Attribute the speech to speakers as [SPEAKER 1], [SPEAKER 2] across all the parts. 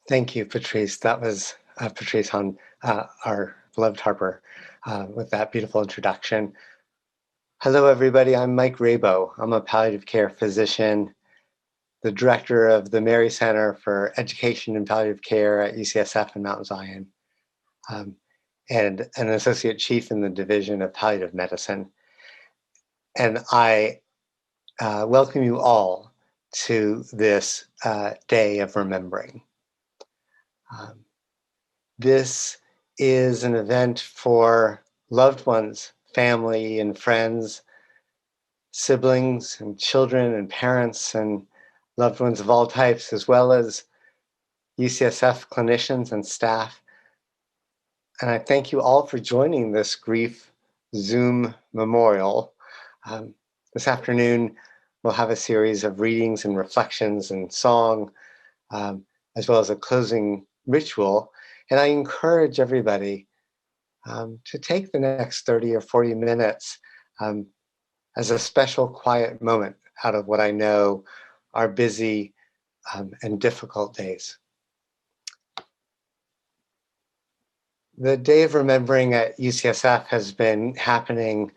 [SPEAKER 1] Thank you, Patrice. That was Patrice Hahn, our beloved Harper, with that beautiful introduction. Hello, everybody. I'm Mike Rabo. I'm a palliative care physician, the director of the Mary Center for Education and Palliative Care at UCSF in Mount Zion, and an associate chief in the Division of Palliative Medicine. And I welcome you all to this Day of Remembering. This is an event for loved ones, family and friends, siblings and children and parents and loved ones of all types, as well as UCSF clinicians and staff. And I thank you all for joining this grief Zoom memorial. This afternoon, we'll have a series of readings and reflections and song, as well as a closing ritual. And I encourage everybody to take the next 30 or 40 minutes as a special quiet moment out of what I know are busy and difficult days. The Day of Remembering at UCSF has been happening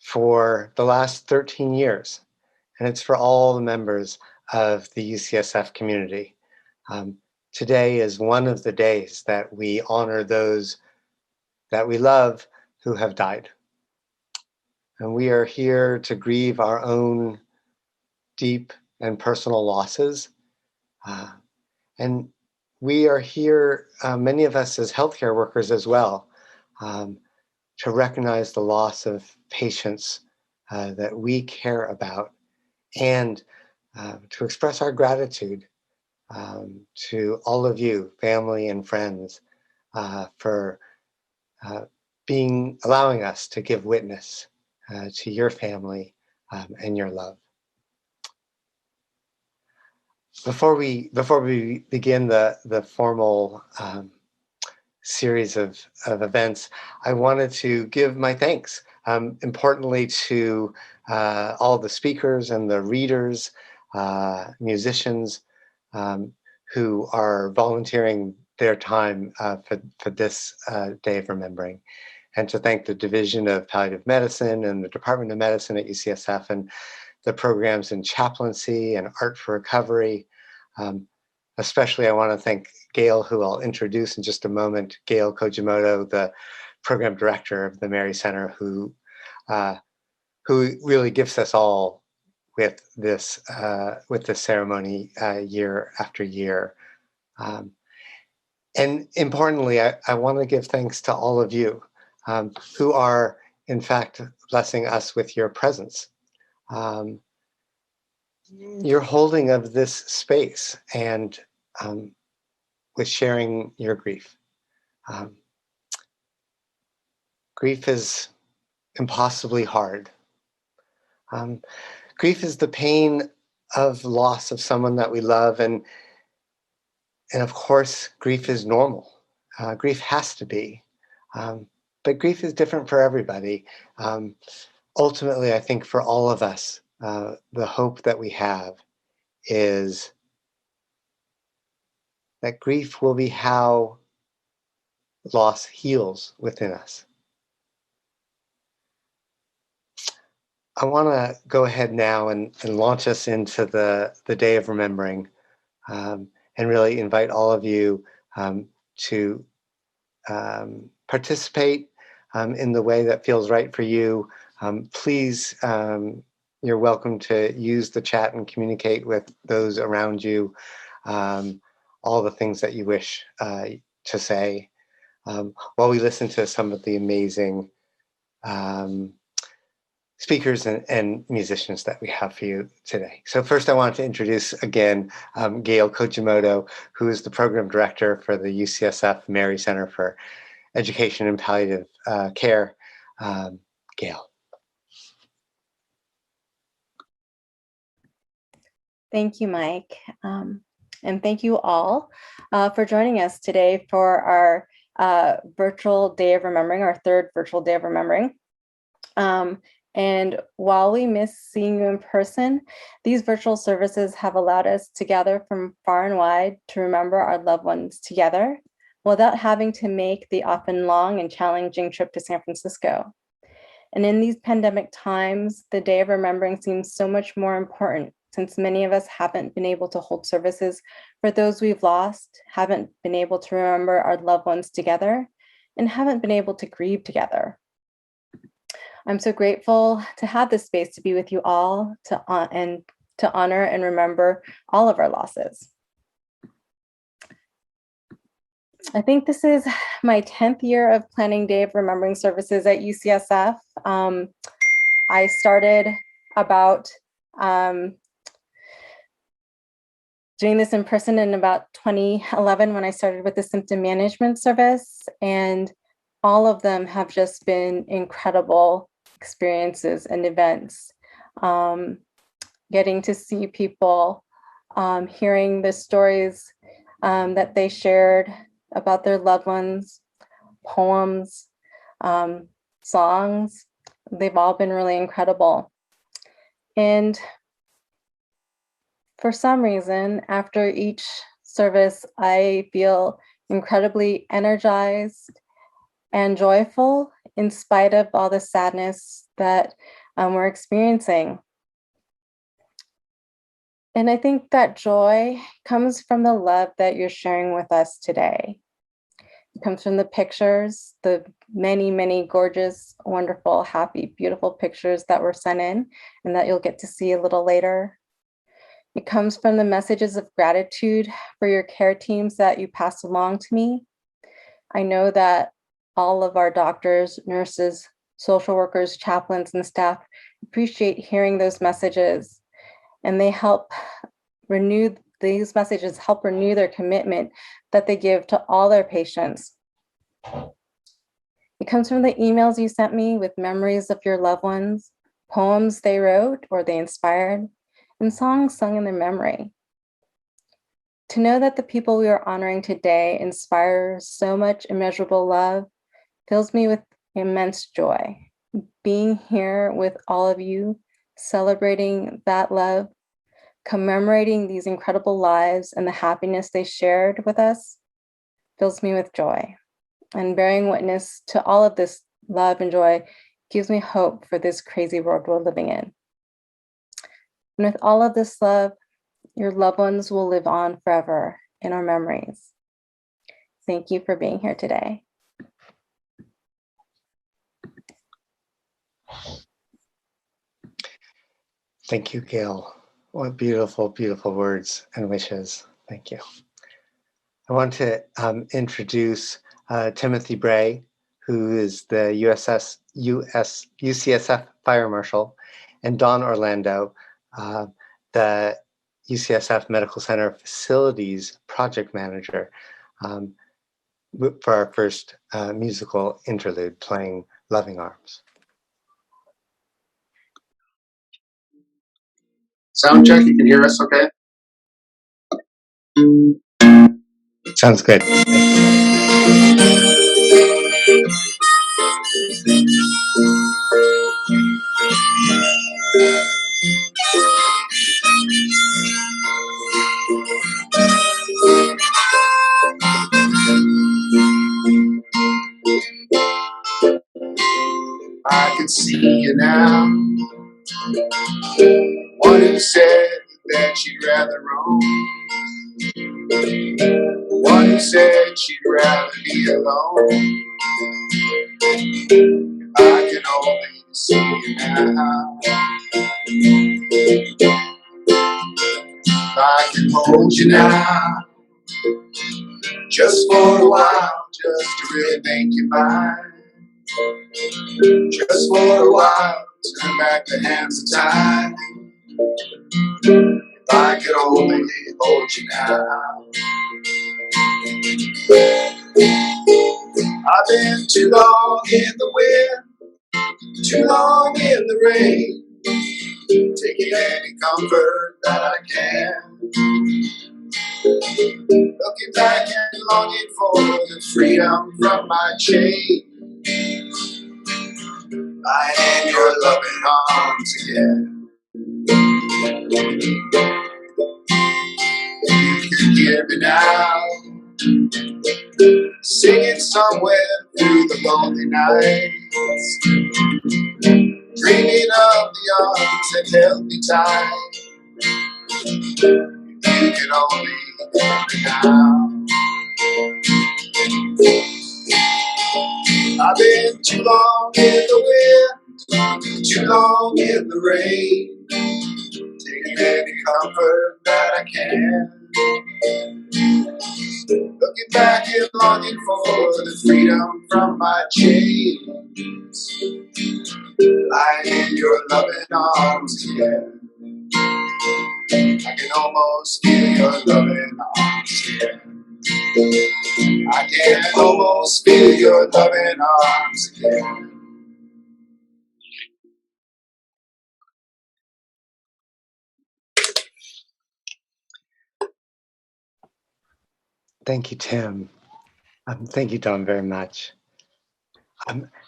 [SPEAKER 1] for the last 13 years, and it's for all the members of the UCSF community. Today is one of the days that we honor those that we love who have died. And we are here to grieve our own deep and personal losses. And we are here, many of us as healthcare workers as well, to recognize the loss of patients that we care about, and to express our gratitude to all of you, family and friends, for allowing us to give witness to your family and your love. Before we begin the formal series of events, I wanted to give my thanks, importantly, to all the speakers and the readers, musicians who are volunteering their time for this Day of Remembering, and to thank the Division of Palliative Medicine and the Department of Medicine at UCSF and the programs in chaplaincy and art for recovery. Especially, I want to thank Gail, who I'll introduce in just a moment, Gail Kojimoto, the program director of the Mary Center, who really gifts us all with this ceremony year after year. And importantly, I want to give thanks to all of you who are, in fact, blessing us with your presence. Your holding of this space and with sharing your grief. Grief is impossibly hard. Grief is the pain of loss of someone that we love, and of course, grief is normal. Grief has to be, but grief is different for everybody. Ultimately, I think for all of us, the hope that we have is that grief will be how loss heals within us. I want to go ahead now and launch us into the Day of Remembering, and really invite all of you to participate in the way that feels right for you. Please, you're welcome to use the chat and communicate with those around you all the things that you wish to say while we listen to some of the amazing speakers and musicians that we have for you today. So first I want to introduce again Gail Kojimoto, who is the program director for the UCSF Mary Center for Education and Palliative Care. Gail.
[SPEAKER 2] Thank you, Mike. And thank you all for joining us today for our virtual Day of Remembering, our third virtual Day of Remembering. And while we miss seeing you in person, these virtual services have allowed us to gather from far and wide to remember our loved ones together without having to make the often long and challenging trip to San Francisco. And in these pandemic times, the Day of Remembering seems so much more important since many of us haven't been able to hold services for those we've lost, haven't been able to remember our loved ones together, and haven't been able to grieve together. I'm so grateful to have this space to be with you all and to honor and remember all of our losses. I think this is my 10th year of planning Day of Remembering services at UCSF. I started about doing this in person in about 2011 when I started with the symptom management service, and all of them have just been incredible experiences and events. Getting to see people, hearing the stories that they shared about their loved ones, poems, songs, they've all been really incredible. And for some reason, after each service, I feel incredibly energized and joyful in spite of all the sadness that we're experiencing. And I think that joy comes from the love that you're sharing with us today. It comes from the pictures, the many, many gorgeous, wonderful, happy, beautiful pictures that were sent in and that you'll get to see a little later. It comes from the messages of gratitude for your care teams that you passed along to me. I know that all of our doctors, nurses, social workers, chaplains, and staff appreciate hearing those messages, and they help renew, these messages help renew their commitment that they give to all their patients. It comes from the emails you sent me with memories of your loved ones, poems they wrote or they inspired, and songs sung in their memory. To know that the people we are honoring today inspire so much immeasurable love fills me with immense joy. Being here with all of you, celebrating that love, commemorating these incredible lives and the happiness they shared with us fills me with joy. And bearing witness to all of this love and joy gives me hope for this crazy world we're living in. And with all of this love, your loved ones will live on forever in our memories. Thank you for being here today.
[SPEAKER 1] Thank you, Gail. What beautiful, beautiful words and wishes. Thank you. I want to introduce Timothy Bray, who is the UCSF Fire Marshal, and Dawn Orlando, the UCSF Medical Center Facilities Project Manager, for our first musical interlude, playing Loving Arms.
[SPEAKER 3] Sound check, you can hear us okay?
[SPEAKER 1] Sounds good.
[SPEAKER 3] I can see you now. One who said that she'd rather roam. One who said she'd rather be alone. I can only see you now. I can hold you now. Just for a while, just to really make you mine. Just for a while, turn back the hands of time. If I could only hold you now. I've been too long in the wind, too long in the rain, taking any comfort that I can. Looking back and longing for the freedom from my chain. lying in your loving arms again. You can hear me now, singing somewhere through the lonely nights, dreaming of the arms that held me tight. You can only hear me now. I've been too long in the wind, too long in the rain, taking any comfort that I can. Looking back and longing for the freedom from my chains, lying in your loving arms again. I can almost feel your loving arms again. I can almost feel your loving arms again.
[SPEAKER 1] Thank you, Tim. Thank you, Don, very much.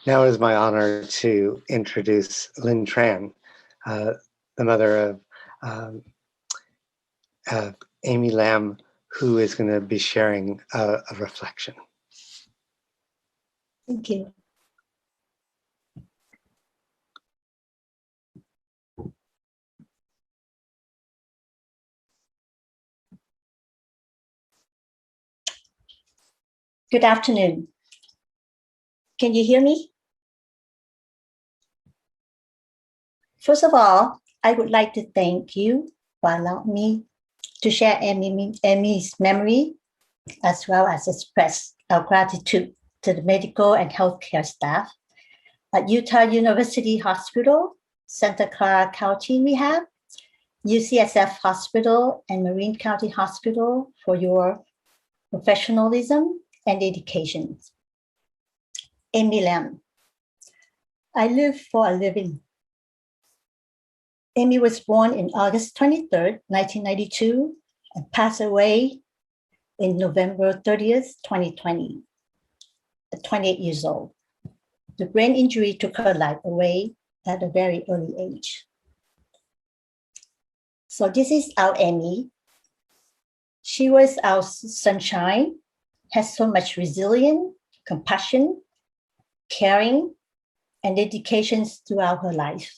[SPEAKER 1] Now it is my honor to introduce Lynn Tran, the mother of Amy Lamb, who is going to be sharing a reflection.
[SPEAKER 4] Thank you. Good afternoon. Can you hear me? First of all, I would like to thank you for allowing me to share Amy's memory, as well as express our gratitude to the medical and healthcare staff at Utah University Hospital, Santa Clara County Rehab, UCSF Hospital, and Millerin County Hospital for your professionalism and dedication. Amy Lamb. I live for a living. Amy was born in August 23rd, 1992, and passed away in November 30th, 2020, at 28 years old. The brain injury took her life away at a very early age. So this is our Amy. She was our sunshine, has so much resilience, compassion, caring, and dedications throughout her life.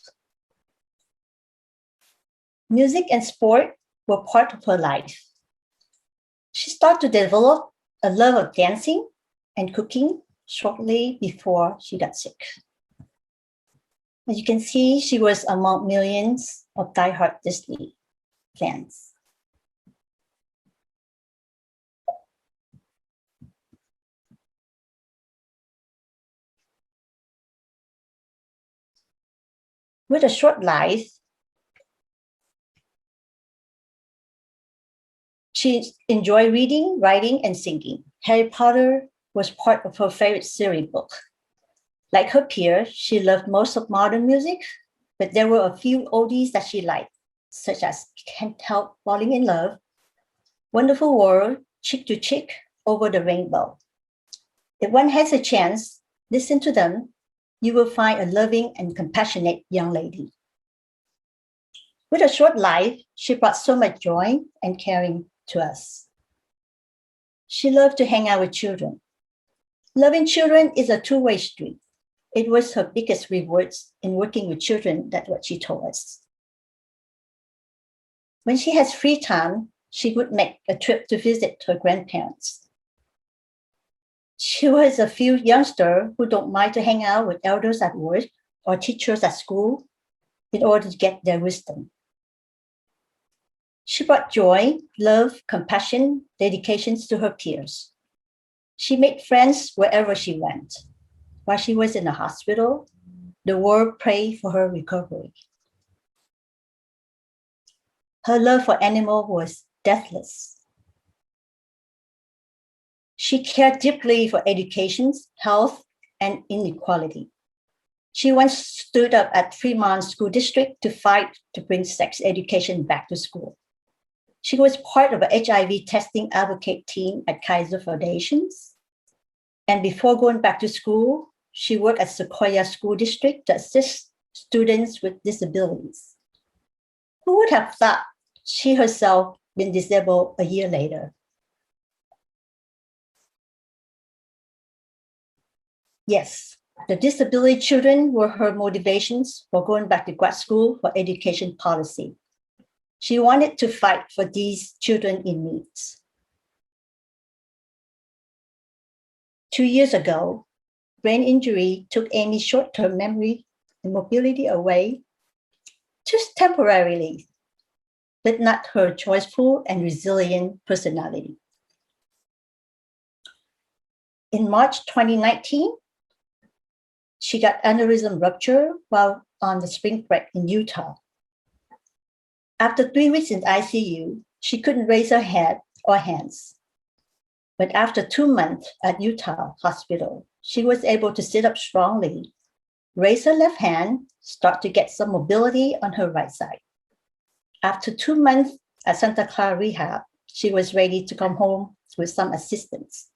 [SPEAKER 4] Music and sport were part of her life. She started to develop a love of dancing and cooking shortly before she got sick. As you can see, she was among millions of diehard Disney fans. With a short life, she enjoyed reading, writing, and singing. Harry Potter was part of her favorite series book. Like her peers, she loved most of modern music, but there were a few oldies that she liked, such as Can't Help Falling in Love, Wonderful World, Chick to Chick, Over the Rainbow. If one has a chance, listen to them. You will find a loving and compassionate young lady. With a short life, she brought so much joy and caring to us. She loved to hang out with children. Loving children is a two-way street. It was her biggest rewards in working with children. That's what she told us. When she has free time, she would make a trip to visit her grandparents. She was a few youngsters who don't mind to hang out with elders at work or teachers at school in order to get their wisdom. She brought joy, love, compassion, dedications to her peers. She made friends wherever she went. While she was in the hospital, the world prayed for her recovery. Her love for animals was deathless. She cared deeply for education, health, and inequality. She once stood up at Fremont School District to fight to bring sex education back to school. She was part of an HIV testing advocate team at Kaiser Foundations. And before going back to school, she worked at Sequoia School District to assist students with disabilities. Who would have thought she herself been disabled a year later? Yes, the disability children were her motivations for going back to grad school for education policy. She wanted to fight for these children in need. 2 years ago, brain injury took Amy's short-term memory and mobility away, just temporarily, but not her choiceful and resilient personality. In March 2019, she got aneurysm rupture while on the spring break in Utah. After 3 weeks in ICU, she couldn't raise her head or hands. But after 2 months at Utah Hospital, she was able to sit up strongly, raise her left hand, start to get some mobility on her right side. After 2 months at Santa Clara Rehab, she was ready to come home with some assistance.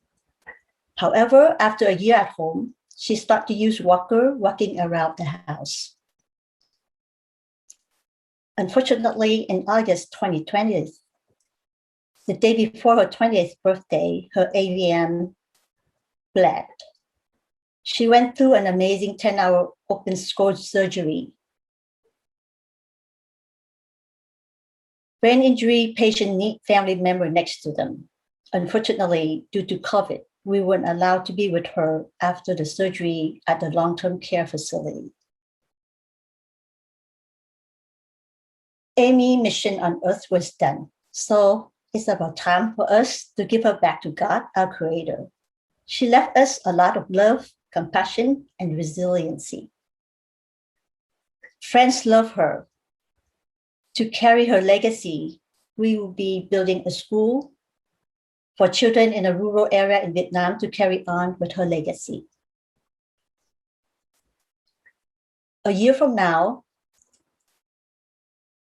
[SPEAKER 4] However, after a year at home, she started to use walker walking around the house. Unfortunately, in August 2020, the day before her 20th birthday, her AVM bled. She went through an amazing 10-hour open skull surgery. Brain injury patient need family member next to them. Unfortunately, due to COVID, we weren't allowed to be with her after the surgery at the long-term care facility. Amy's mission on earth was done. So it's about time for us to give her back to God, our creator. She left us a lot of love, compassion, and resiliency. Friends love her. To carry her legacy, we will be building a school for children in a rural area in Vietnam to carry on with her legacy. A year from now,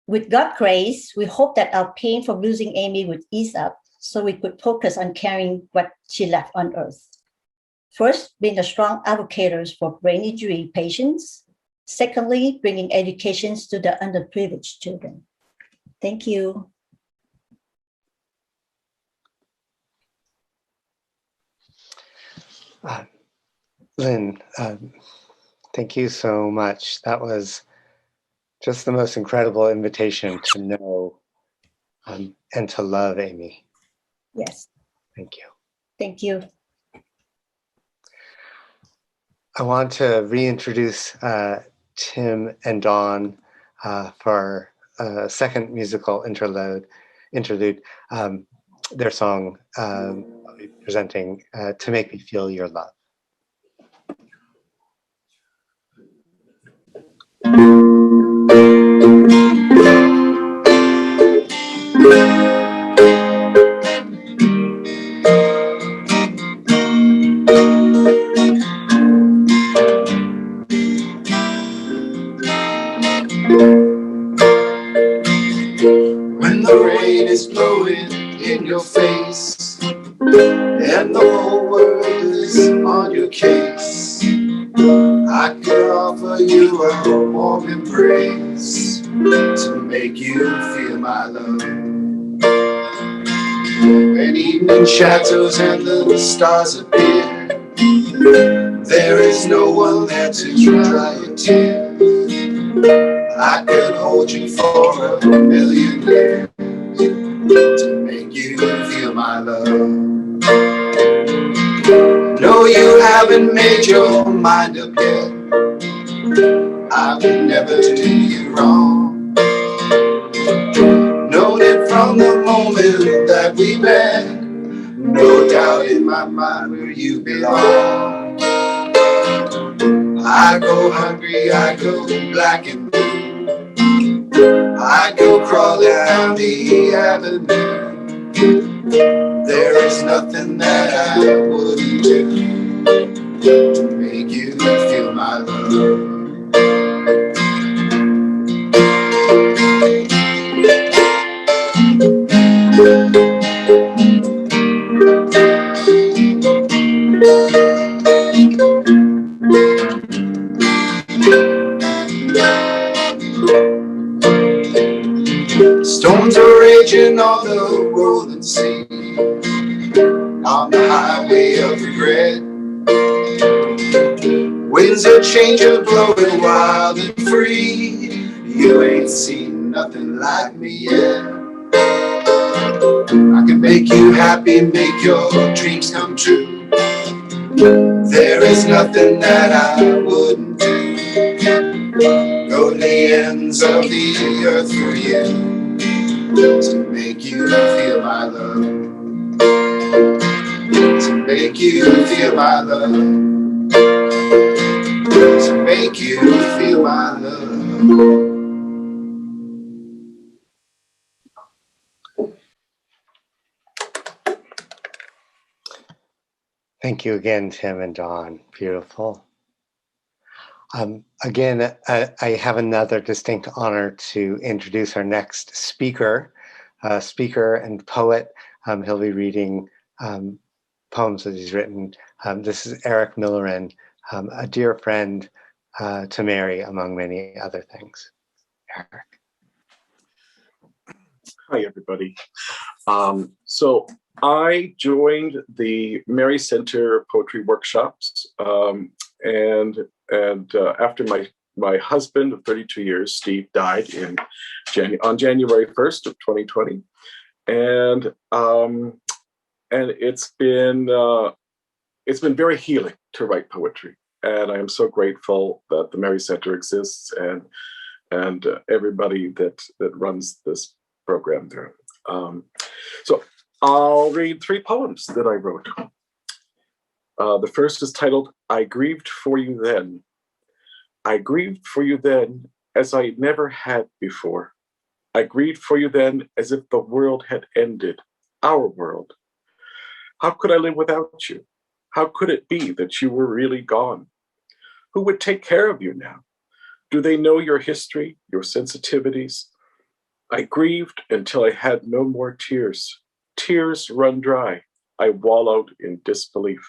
[SPEAKER 4] with God's grace, we hope that our pain from losing Amy would ease up so we could focus on carrying what she left on earth. First, being a strong advocates for brain injury patients. Secondly, bringing educations to the underprivileged children. Thank you.
[SPEAKER 1] Lynn, thank you so much. That was just the most incredible invitation to know and to love Amy.
[SPEAKER 4] Yes.
[SPEAKER 1] Thank you.
[SPEAKER 4] Thank you.
[SPEAKER 1] I want to reintroduce Tim and Dawn for a second musical interlude. Their song I'll be presenting, To Make Me Feel Your Love.
[SPEAKER 3] When the rain is blowing in your face and the whole world is on your case, I could offer you a warm embrace to make you feel my love. When evening shadows and the stars appear, there is no one there to dry your tears. I could hold you for a million years to make you feel my love. No, you haven't made your mind up yet. I would never do you wrong. Known it from the moment that we met. No doubt in my mind where you belong. I go hungry, I go black and blue. I go crawling down the avenue. There is nothing that I wouldn't do to make you feel my love. Storms are raging on the rolling sea, on the highway of regret. Winds of change are blowing wild and free. You ain't seen nothing like me yet. I can make you happy, make your dreams come true. There is nothing that I wouldn't do. Go to the ends of the earth for you, to make you feel my love, to make you feel my love, to make you feel my love.
[SPEAKER 1] Thank you again, Tim and Dawn. Beautiful. Again, I have another distinct honor to introduce our next speaker, speaker and poet. He'll be reading poems that he's written. This is Eric Millerin, a dear friend to Mary, among many other things. Eric.
[SPEAKER 5] Hi, everybody. So I joined the Mary Center Poetry Workshops, and after my husband of 32 years, Steve, died on January 1st of 2020, and it's been very healing to write poetry, and I am so grateful that the Mary Center exists and everybody that runs this program there. So I'll read 3 poems that I wrote. The first is titled, I Grieved for You Then. I grieved for you then as I never had before. I grieved for you then as if the world had ended, our world. How could I live without you? How could it be that you were really gone? Who would take care of you now? Do they know your history, your sensitivities? I grieved until I had no more tears. Tears run dry. I wallowed in disbelief.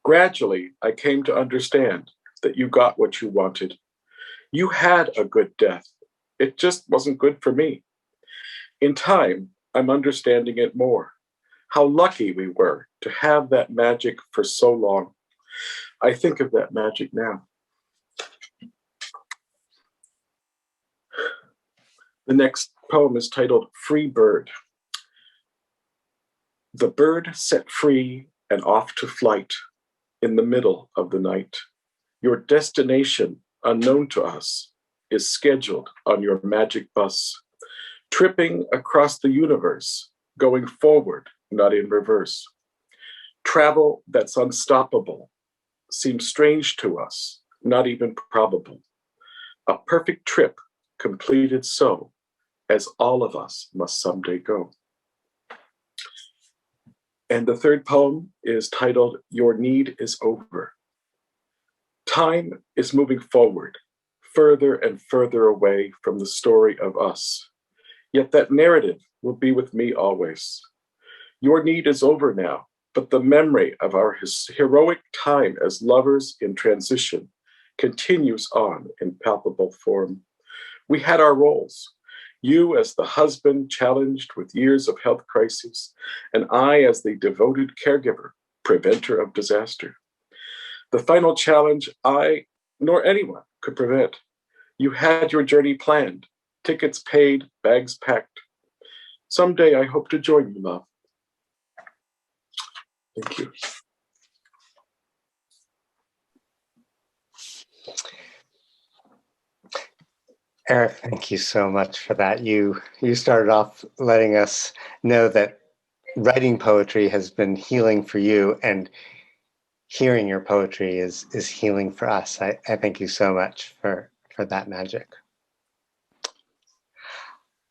[SPEAKER 5] Gradually, I came to understand that you got what you wanted. You had a good death. It just wasn't good for me. In time, I'm understanding it more. How lucky we were to have that magic for so long. I think of that magic now. The next poem is titled Free Bird. The bird set free and off to flight in the middle of the night. Your destination, unknown to us, is scheduled on your magic bus, tripping across the universe, going forward, not in reverse. Travel that's unstoppable seems strange to us, not even probable. A perfect trip completed so, as all of us must someday go. And the third poem is titled, Your Need is Over. Time is moving forward, further and further away from the story of us. Yet that narrative will be with me always. Your need is over now, but the memory of our heroic time as lovers in transition continues on in palpable form. We had our roles. You as the husband challenged with years of health crises, and I as the devoted caregiver, preventer of disaster. The final challenge I nor anyone could prevent. You had your journey planned, tickets paid, bags packed. Someday I hope to join you, love. Thank you.
[SPEAKER 1] Eric, thank you so much for that. You started off letting us know that writing poetry has been healing for you, and hearing your poetry is healing for us. I thank you so much for that magic.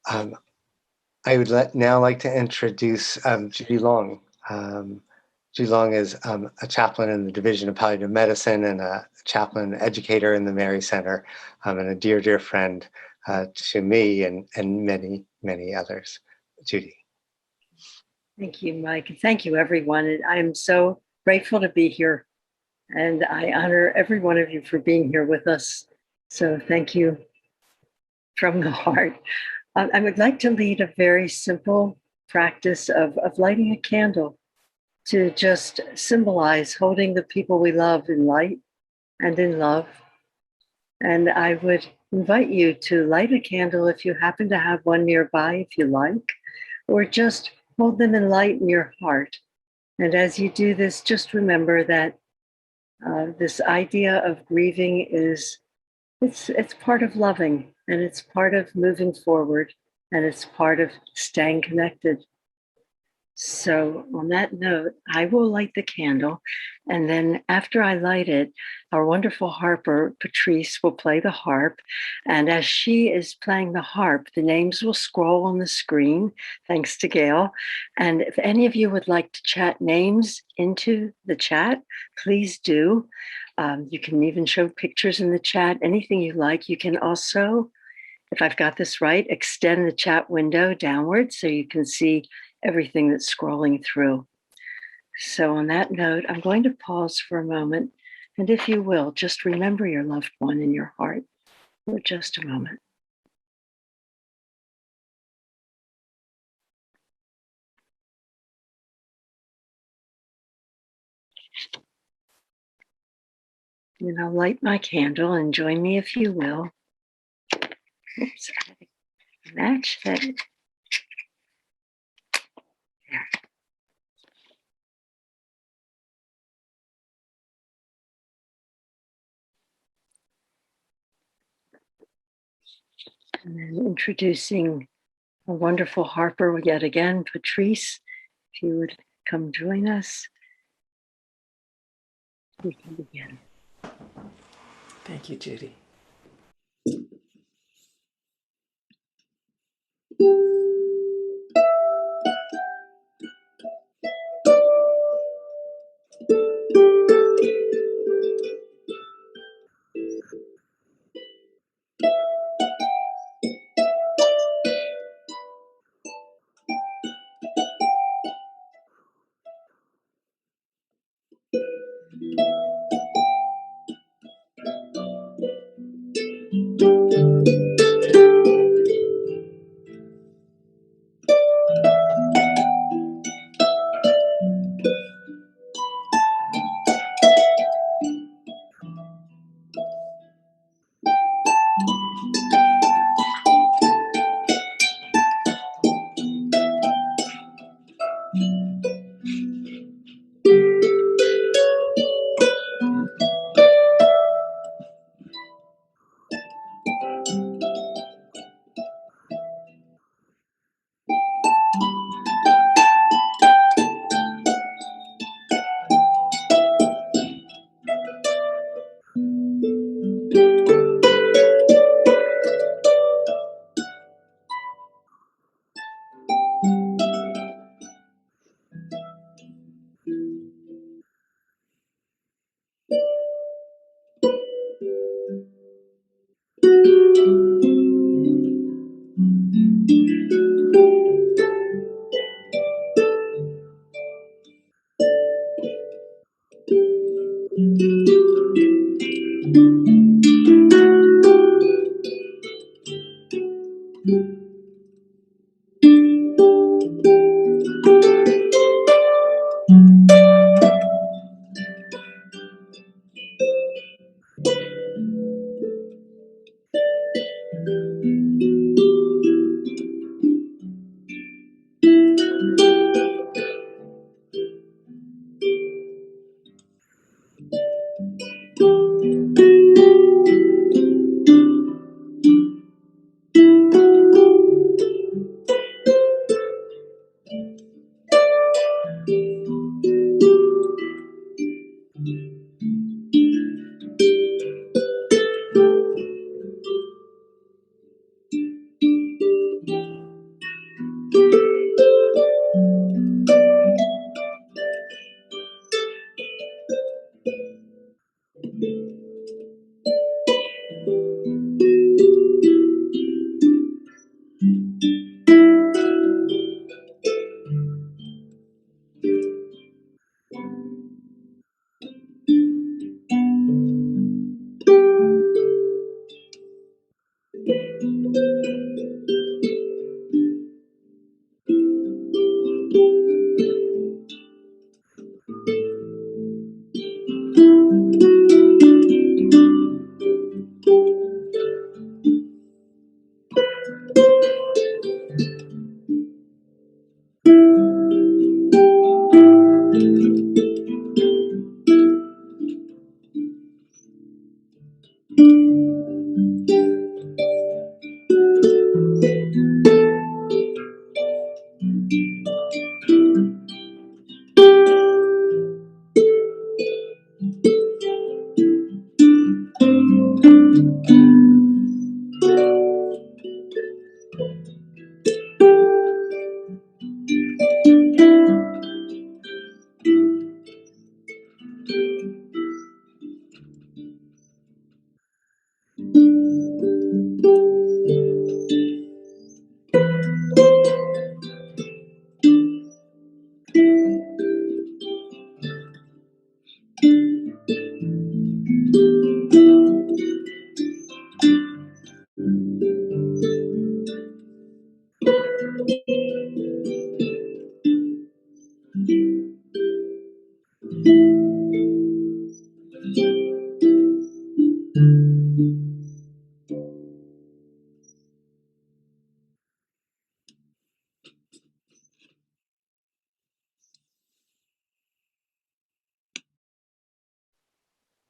[SPEAKER 1] I would now like to introduce Judy Long. Judy Long is a chaplain in the Division of Palliative Medicine and a chaplain educator in the Mary Center, and a dear, dear friend to me and many, many others. Judy.
[SPEAKER 6] Thank you, Mike. And thank you, everyone. And I'm so grateful to be here. And I honor every one of you for being here with us. So thank you from the heart. I would like to lead a very simple practice of lighting a candle to just symbolize holding the people we love in light and in love. And I would invite you to light a candle if you happen to have one nearby, if you like, or just hold them in light in your heart. And as you do this, just remember that this idea of grieving is it's part of loving, and it's part of moving forward, and it's part of staying connected. So on that note, I will light the candle, and then after I light it, our wonderful harper, Patrice, will play the harp. And as she is playing the harp, the names will scroll on the screen, thanks to Gail. And if any of you would like to chat names into the chat, please do. You can even show pictures in the chat, anything you like. You can also, if I've got this right, extend the chat window downward so you can see everything that's scrolling through. So on that note, I'm going to pause for a moment. And if you will, just remember your loved one in your heart for just a moment. And I'll light my candle and join me if you will. Oops, I had to match that. There. And then introducing a wonderful harper yet again, Patrice. If you would come join us, we can begin.
[SPEAKER 7] Thank you, Judy.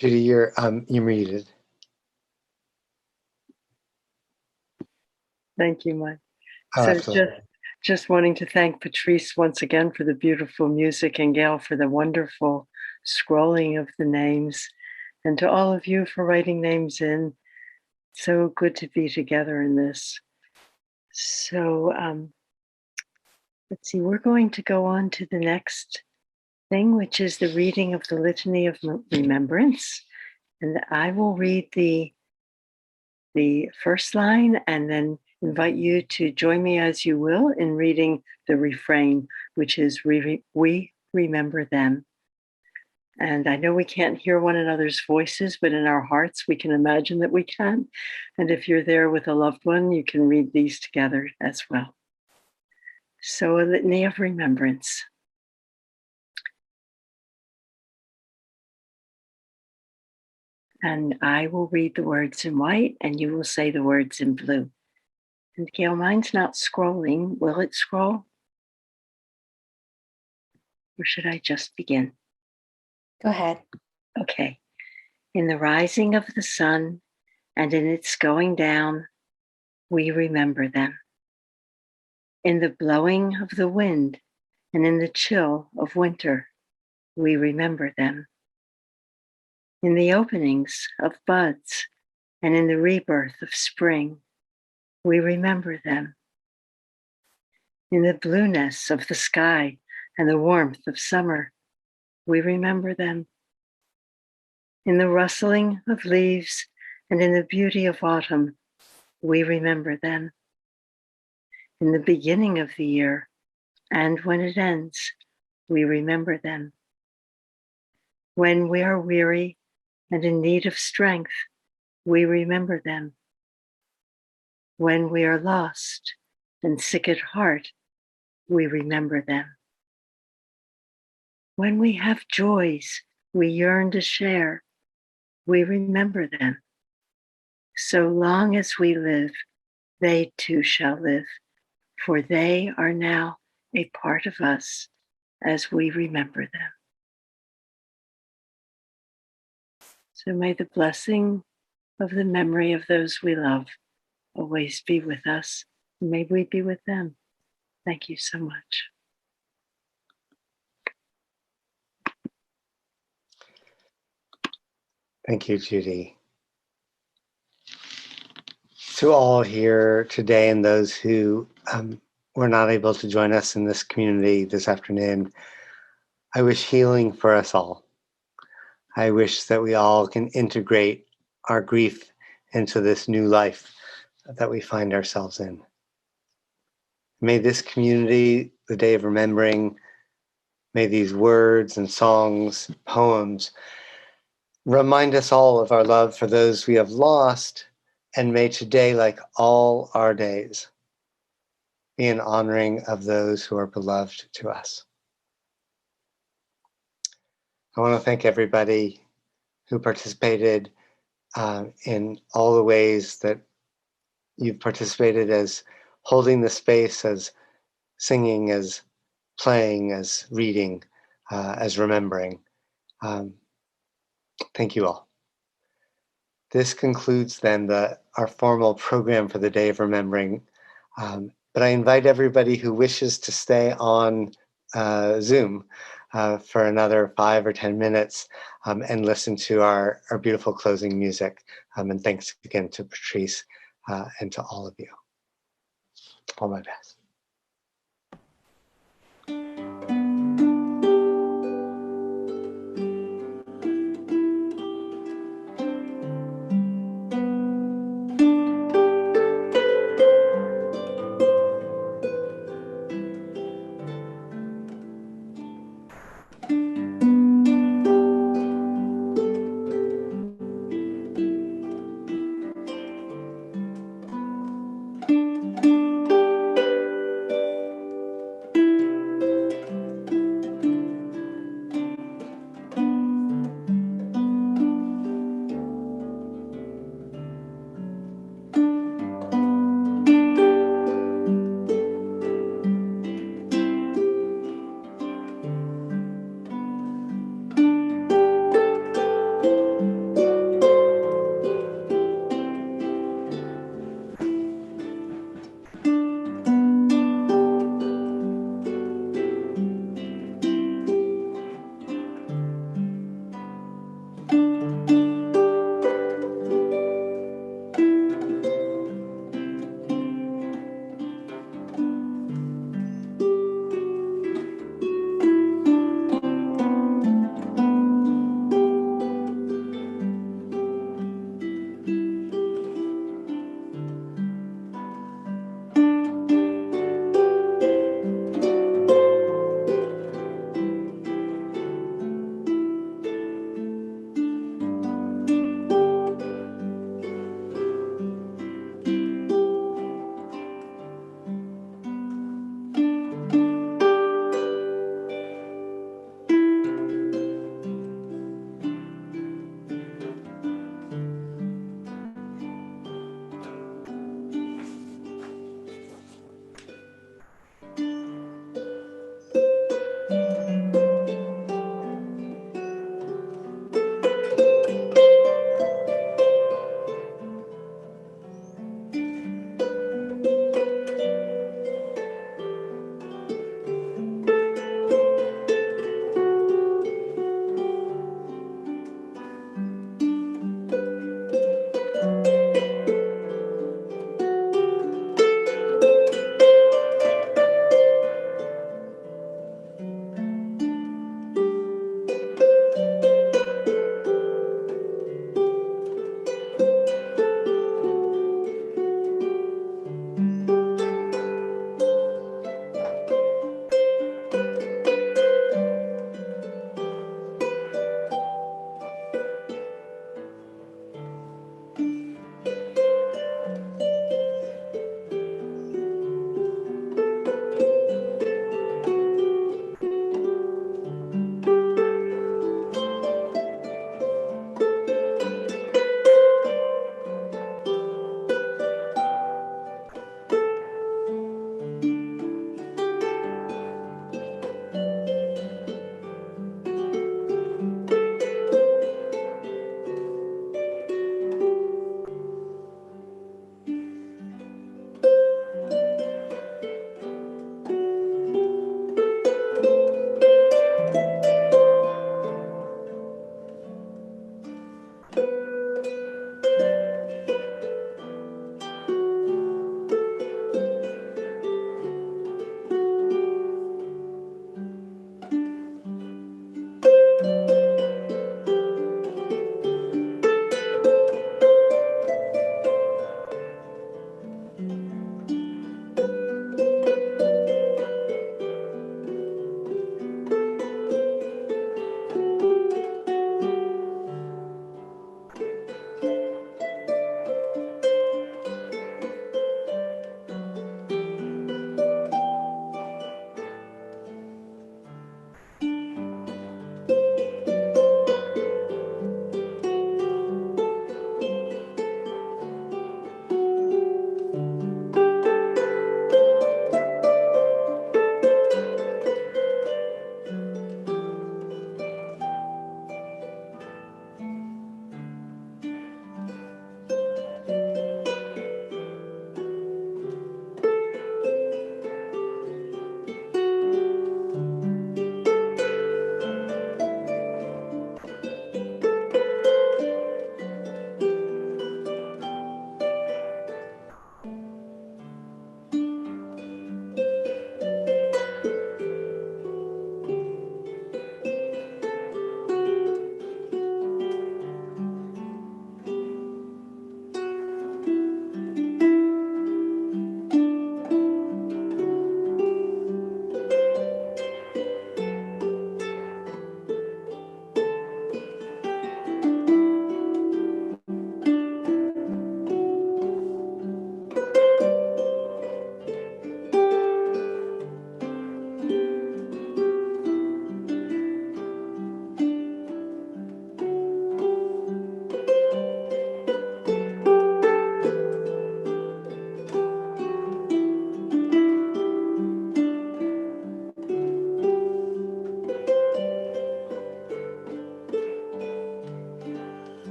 [SPEAKER 1] Judy, you're muted.
[SPEAKER 6] Thank you, Mike.
[SPEAKER 1] Oh,
[SPEAKER 6] So
[SPEAKER 1] absolutely.
[SPEAKER 6] just wanting to thank Patrice once again for the beautiful music and Gail for the wonderful scrolling of the names, and to all of you for writing names in. So good to be together in this. So let's see, we're going to go on to the next thing, which is the reading of the Litany of Remembrance. And I will read the first line and then invite you to join me as you will in reading the refrain, which is we remember them. And I know we can't hear one another's voices, but in our hearts, we can imagine that we can. And if you're there with a loved one, you can read these together as well. So, a litany of remembrance. And I will read the words in white and you will say the words in blue. And Gail, mine's not scrolling. Will it scroll? Or should I just begin?
[SPEAKER 2] Go ahead.
[SPEAKER 6] Okay. In the rising of the sun and in its going down, we remember them. In the blowing of the wind and in the chill of winter, we remember them. In the openings of buds and in the rebirth of spring, we remember them. In the blueness of the sky and the warmth of summer, we remember them. In the rustling of leaves and in the beauty of autumn, we remember them. In the beginning of the year and when it ends, we remember them. When we are weary and in need of strength, we remember them. When we are lost and sick at heart, we remember them. When we have joys we yearn to share, we remember them. So long as we live, they too shall live, for they are now a part of us as we remember them. So may the blessing of the memory of those we love always be with us. May we be with them. Thank you so much.
[SPEAKER 1] Thank you, Judy. To all here today and those who were not able to join us in this community this afternoon, I wish healing for us all. I wish that we all can integrate our grief into this new life that we find ourselves in. May this community, the Day of Remembering, may these words and songs, poems, remind us all of our love for those we have lost, And may today, like all our days, be an honoring of those who are beloved to us. I want to thank everybody who participated in all the ways that you've participated, as holding the space, as singing, as playing, as reading, as remembering. Thank you all. This concludes then our formal program for the Day of Remembering. But I invite everybody who wishes to stay on Zoom for another 5 or 10 minutes and listen to our beautiful closing music. And thanks again to Patrice and to all of you. All my best.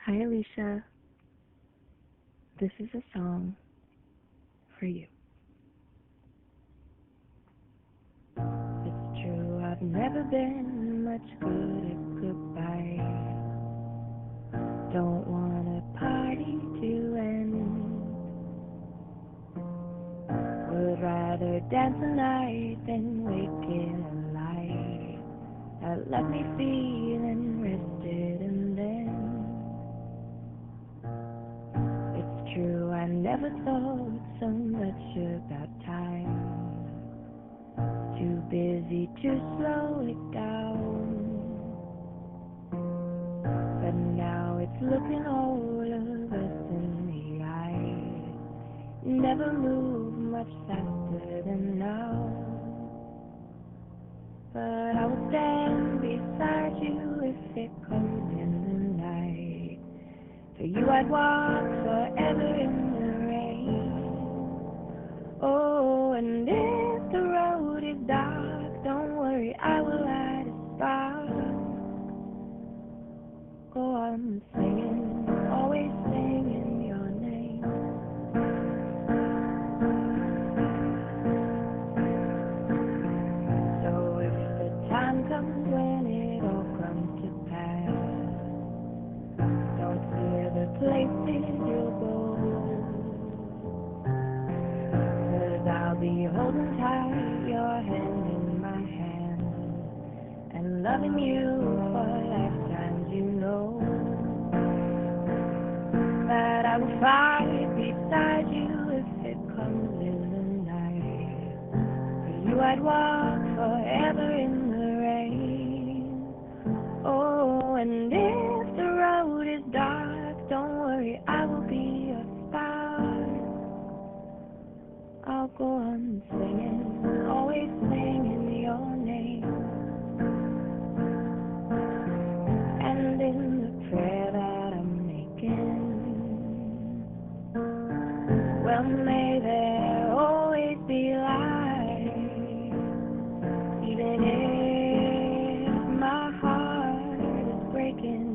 [SPEAKER 8] Hi, Alicia. This is a song for you. It's true, I've never been much good at goodbye. Don't want a party to end. Would rather dance the night than wake in a light that left me feeling rested and then. It's true, I never thought so much about time. Too busy to slow it down. But now it's looking all of us in the eye. Never move much faster than now. But I will stand beside you if it comes in the night. For you I'd walk forever in the rain. Oh, and if the road is dark, don't worry, I will light a spark. Go on singing, always singing your name. So if the time comes when it all comes to pass, don't fear the places you'll go. 'Cause I'll be holding tight your hand in my hand and loving you for lifetimes, you know. That I will fight beside you if it comes in the night. For you I'd walk forever in the rain. Oh, and if the road is dark, don't worry, I will be your spark. I'll go on singing, always singing your name. And in the prayer that I'm making, well, may there always be light. Even if my heart is breaking,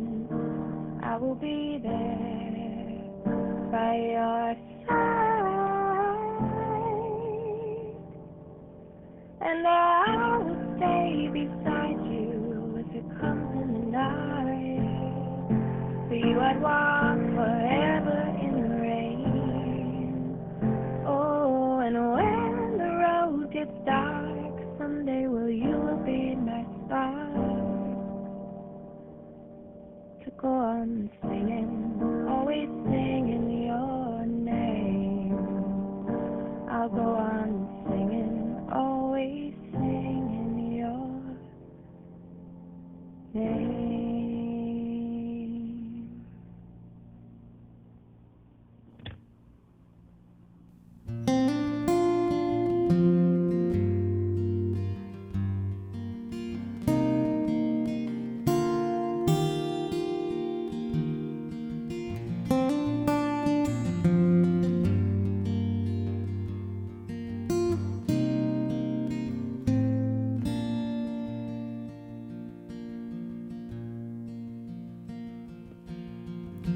[SPEAKER 8] I will be there by your side. And I will stay beside you if it comes in the night. For you I'd walk forever in the rain. Oh, and when the road gets dark, someday you will be my spark. To go on singing, always singing your name. I'll go on singing, always singing your name.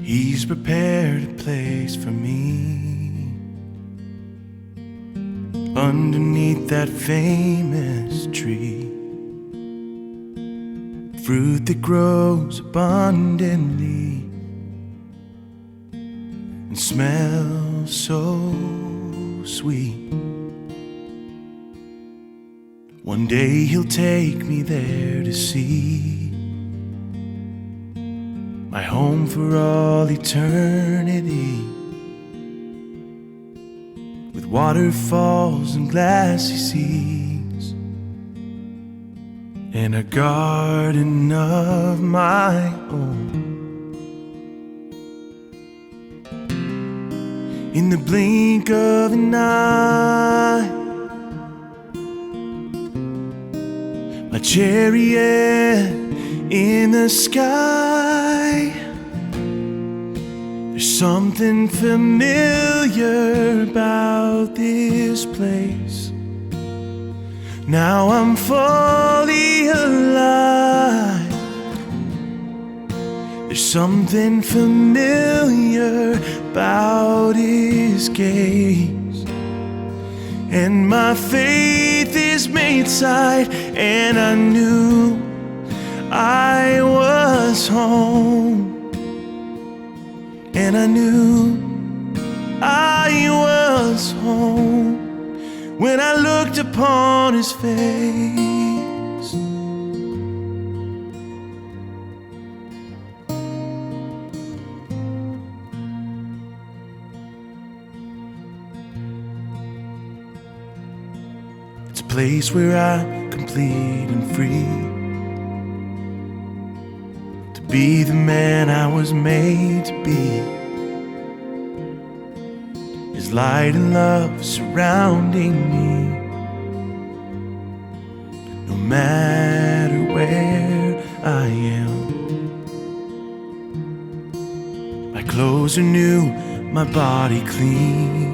[SPEAKER 3] He's prepared a place for me underneath that famous tree, fruit that grows abundantly and smells so sweet. One day he'll take me there to see my home for all eternity, with waterfalls and glassy seas, and a garden of my own. In the blink of an eye, my chariot in the sky. There's something familiar about this place. Now I'm fully alive. There's something familiar about his gaze, and my faith is made sight, and I knew I was home, and I knew I was home when I looked upon his face. It's a place where I'm complete and free to be the man I was made to be. His light and love surrounding me, no matter where I am. My clothes are new, my body clean,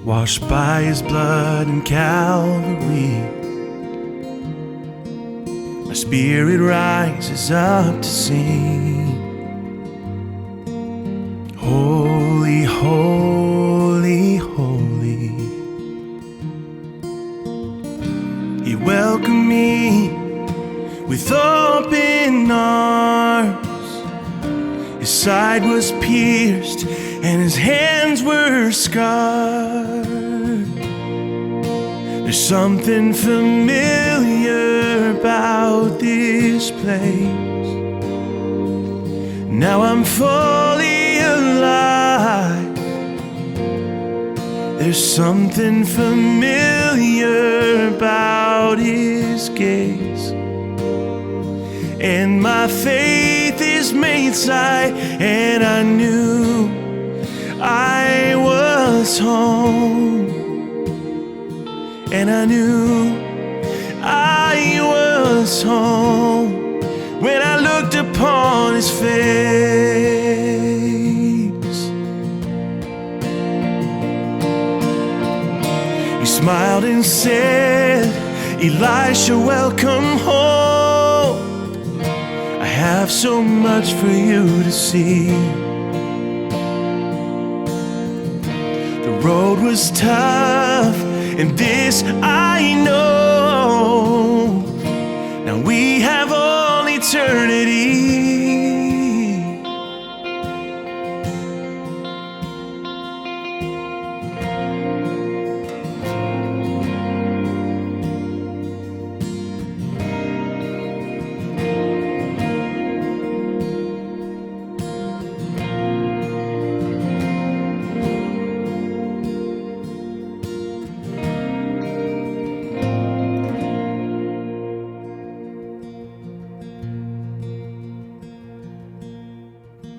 [SPEAKER 3] washed by his blood in Calvary. My spirit rises up to sing, holy, holy, holy. He welcomed me with open arms. His side was pierced and his hands were scarred. There's something familiar about this place. Now I'm fully alive. There's something familiar about his gaze, and my faith is made sight, and I knew I was home, and I knew I was home when I looked upon his face. He smiled and said, Elisha, welcome home. I have so much for you to see. The road was tough, and this I know. Now we have all eternity.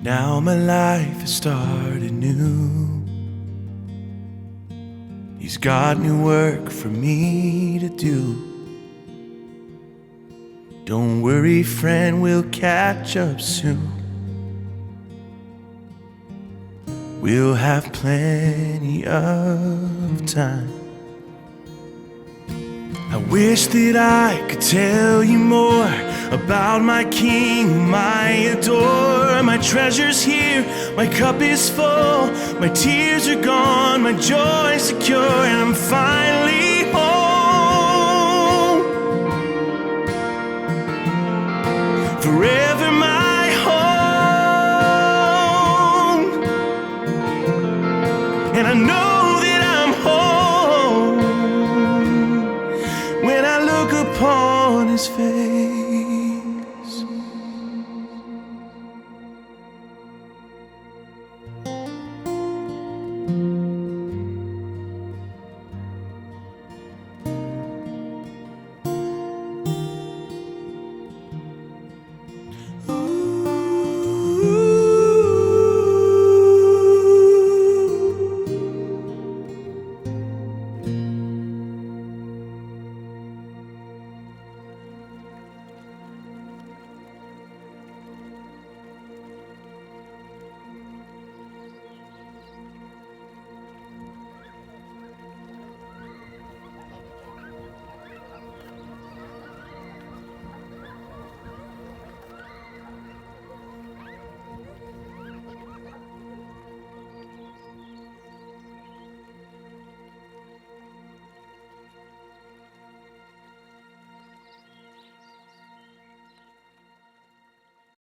[SPEAKER 3] Now my life has started new. He's got new work for me to do. Don't worry, friend, we'll catch up soon. We'll have plenty of time. I wish that I could tell you more about my King, whom I adore. My treasure's here, my cup is full, my tears are gone, my joy secure, and I'm finally home. Forever my home, and I know that I'm home when I look upon his face.